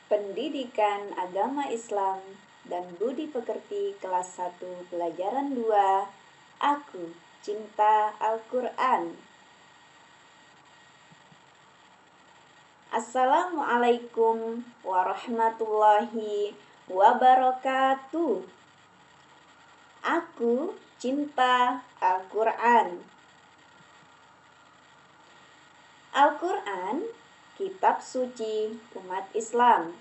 Pendidikan Agama Islam dan Budi Pekerti kelas 1 pelajaran 2. Aku cinta Al-Quran. Assalamualaikum warahmatullahi wabarakatuh. Aku cinta Al-Quran. Al-Quran, kitab suci umat Islam,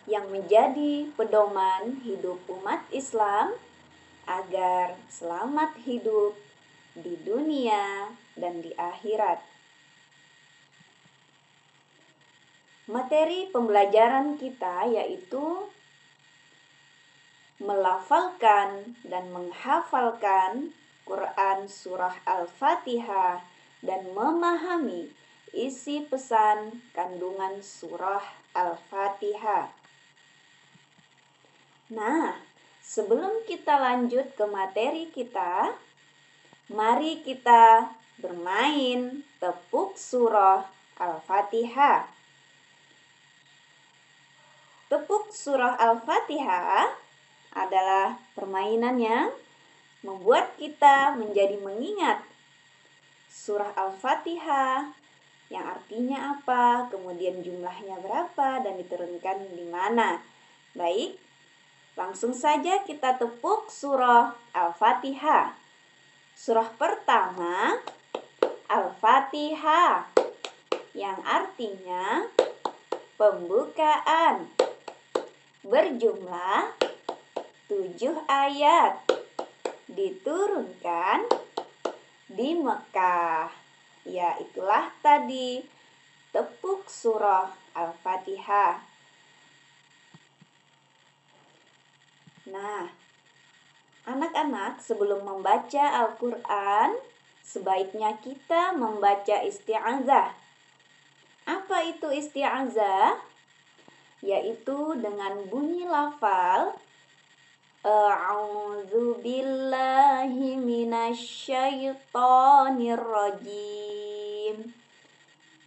yang menjadi pedoman hidup umat Islam agar selamat hidup di dunia dan di akhirat. Materi pembelajaran kita yaitu melafalkan dan menghafalkan Quran Surah Al-Fatihah dan memahami isi pesan kandungan Surah Al-Fatihah. Nah, sebelum kita lanjut ke materi kita, mari kita bermain tepuk surah Al-Fatihah. Tepuk surah Al-Fatihah adalah permainan yang membuat kita menjadi mengingat surah Al-Fatihah yang artinya apa, kemudian jumlahnya berapa, dan diturunkan di mana. Baik, langsung saja kita tepuk surah Al-Fatihah. Surah pertama, Al-Fatihah, yang artinya pembukaan, berjumlah 7 ayat, diturunkan di Mekah. Ya, itulah tadi tepuk surah Al-Fatihah. Nah, anak-anak, sebelum membaca Al-Quran, sebaiknya kita membaca isti'azah. Apa itu isti'azah? Yaitu dengan bunyi lafal A'udzu billahi minasyaitonir rajim.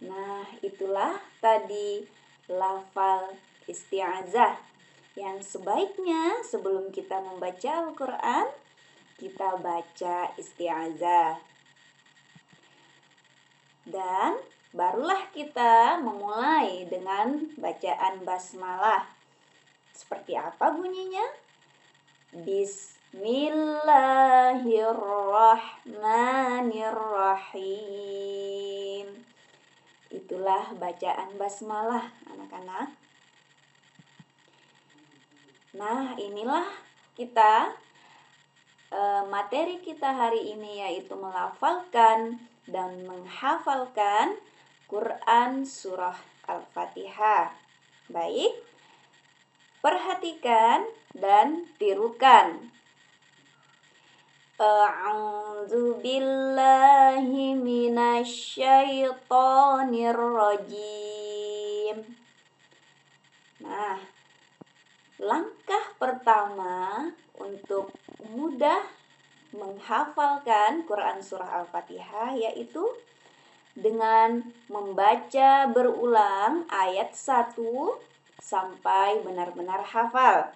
Nah, itulah tadi lafal isti'azah yang sebaiknya sebelum kita membaca Al-Quran, kita baca isti'azah. Dan barulah kita memulai dengan bacaan basmalah. Seperti apa bunyinya? Bismillahirrahmanirrahim. Itulah bacaan basmalah, anak-anak. Nah, inilah kita materi kita hari ini, yaitu melafalkan dan menghafalkan Quran Surah Al-Fatihah. Baik, perhatikan dan tirukan. A'udzu billahi minasyaitonir rajim. Nah, langkah pertama untuk mudah menghafalkan Quran Surah Al-Fatihah yaitu dengan membaca berulang ayat 1 sampai benar-benar hafal.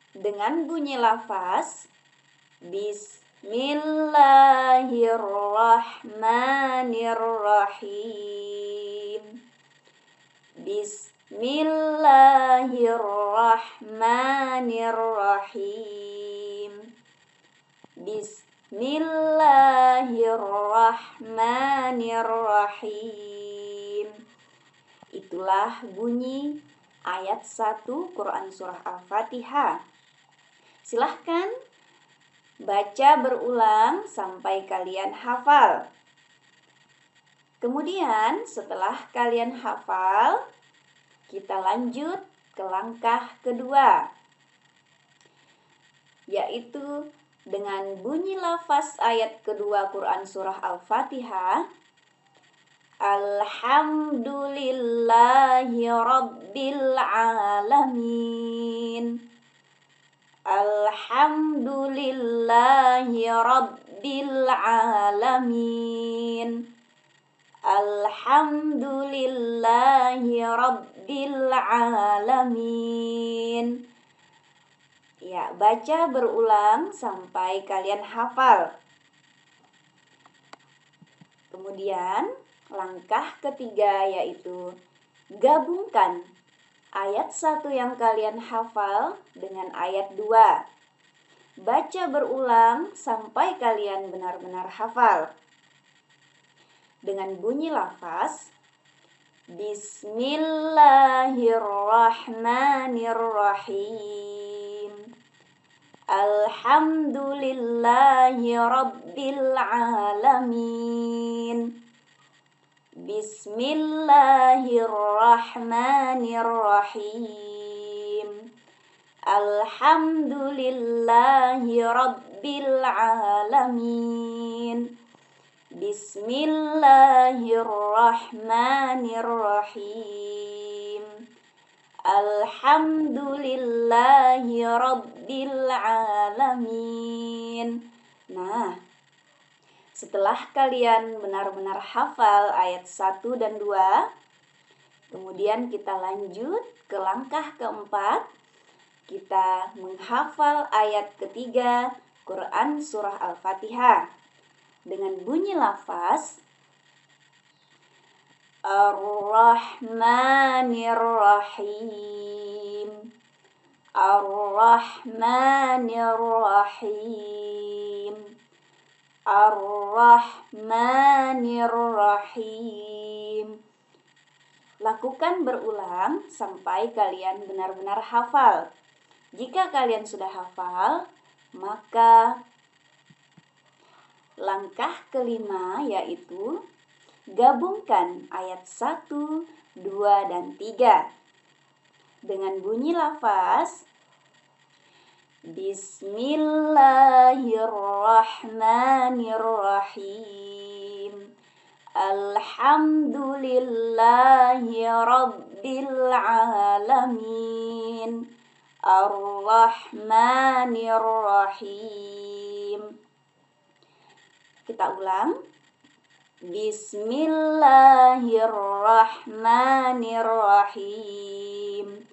Dengan bunyi lafaz Bismillahirrahmanirrahim. Bismillahirrahmanirrahim. Bismillahirrahmanirrahim. Itulah bunyi ayat 1 Quran Surah Al-Fatihah. Silahkan baca berulang sampai kalian hafal. Kemudian setelah kalian hafal, kita lanjut ke langkah kedua, yaitu dengan bunyi lafaz ayat kedua Quran Surah Al-Fatihah. Alhamdulillahi Rabbil Alamin. Alhamdulillahi Rabbil Alamin. Alhamdulillahi Rabbil Alamin. Ya, baca berulang sampai kalian hafal. Kemudian, langkah ketiga yaitu gabungkan ayat 1 yang kalian hafal dengan ayat 2. Baca berulang sampai kalian benar-benar hafal. Dengan bunyi lafaz, Bismillahirrahmanirrahim. Alhamdulillahi Rabbil Alamin. Bismillahirrahmanirrahim. Alhamdulillahi Rabbil Alamin. Bismillahirrahmanirrahim. Alhamdulillahi Rabbil Alamin. Nah, setelah kalian benar-benar hafal ayat 1 dan 2, kemudian kita lanjut ke langkah keempat. Kita menghafal ayat ketiga Quran Surah Al-Fatihah dengan bunyi lafaz Ar-Rahmanir-Rahim. Ar-Rahmanir-Rahim. Ar-Rahmanir-Rahim. Lakukan berulang sampai kalian benar-benar hafal. Jika kalian sudah hafal, maka langkah kelima yaitu gabungkan ayat 1, 2, dan 3 dengan bunyi lafaz Bismillahirrahmanirrahim. Alhamdulillahi Rabbil Alamin. Ar-Rahmanir-Rahim. Kita ulang. Bismillahirrahmanirrahim.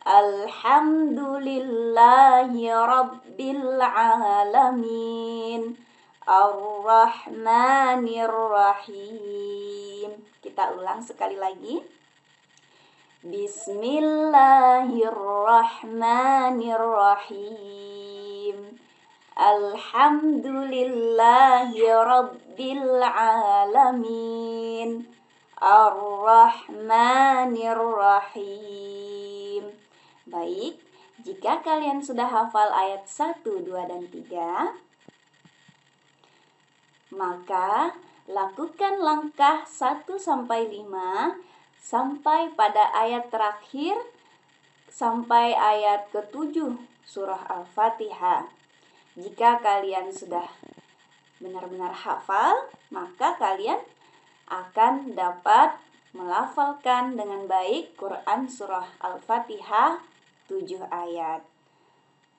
Alhamdulillahi Rabbil Alamin. Ar-Rahmanir-Rahim. Kita ulang sekali lagi. Bismillahirrahmanirrahim. Alhamdulillahi Rabbil Alamin. Ar-Rahmanir-Rahim. Baik, jika kalian sudah hafal ayat 1, 2, dan 3, maka lakukan langkah 1 sampai 5 sampai pada ayat terakhir sampai ayat ke-7 surah Al-Fatihah. Jika kalian sudah benar-benar hafal, maka kalian akan dapat melafalkan dengan baik Quran surah Al-Fatihah 7 ayat.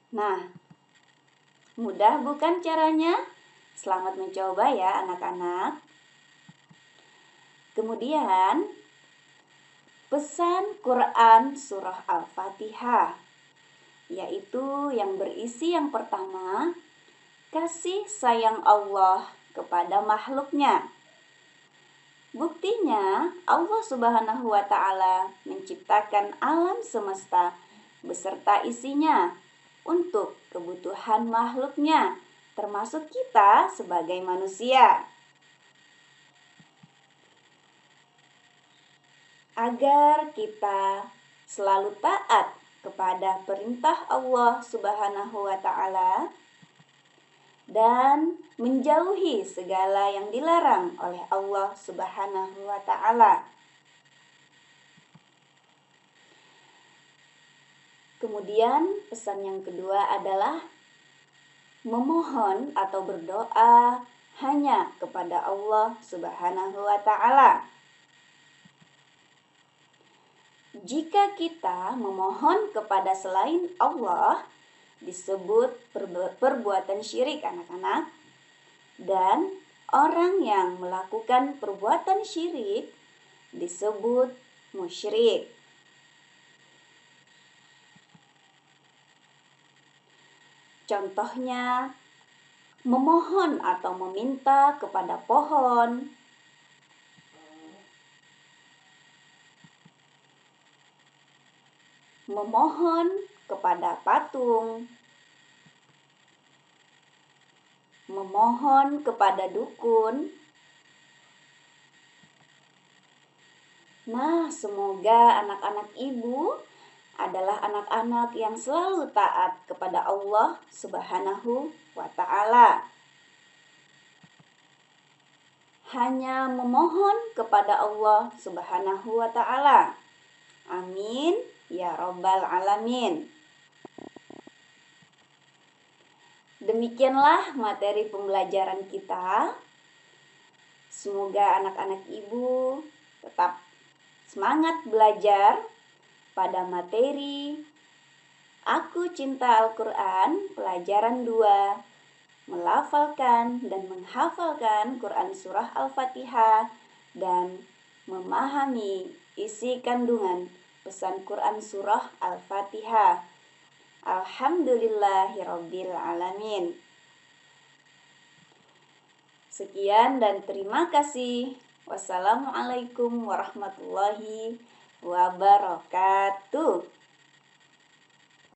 Nah, mudah bukan caranya? Selamat mencoba ya anak-anak. Kemudian, pesan Quran surah Al-Fatihah, yaitu yang berisi yang pertama, kasih sayang Allah kepada makhluknya. Buktinya, Allah Subhanahu wa Ta'ala menciptakan alam semesta beserta isinya untuk kebutuhan makhluknya, termasuk kita sebagai manusia. Agar kita selalu taat kepada perintah Allah Subhanahu wa Ta'ala dan menjauhi segala yang dilarang oleh Allah Subhanahu wa Ta'ala. Kemudian pesan yang kedua adalah memohon atau berdoa hanya kepada Allah Subhanahu wa Ta'ala. Jika kita memohon kepada selain Allah, disebut perbuatan syirik anak-anak. Dan Orang yang melakukan perbuatan syirik disebut musyrik. Contohnya, memohon atau meminta kepada pohon, memohon kepada patung, memohon kepada dukun. Nah, semoga anak-anak ibu adalah anak-anak yang selalu taat kepada Allah Subhanahu wa Ta'ala. Hanya memohon kepada Allah Subhanahu wa Ta'ala. Amin ya Rabbal 'Alamin. Demikianlah materi pembelajaran kita. Semoga anak-anak ibu tetap semangat belajar pada materi Aku Cinta Al-Quran pelajaran 2, melafalkan dan menghafalkan Quran Surah Al-Fatihah dan memahami isi kandungan pesan Quran Surah Al-Fatihah. Alhamdulillahirabbil alamin. Sekian dan terima kasih. Wassalamualaikum warahmatullahi wabarakatuh.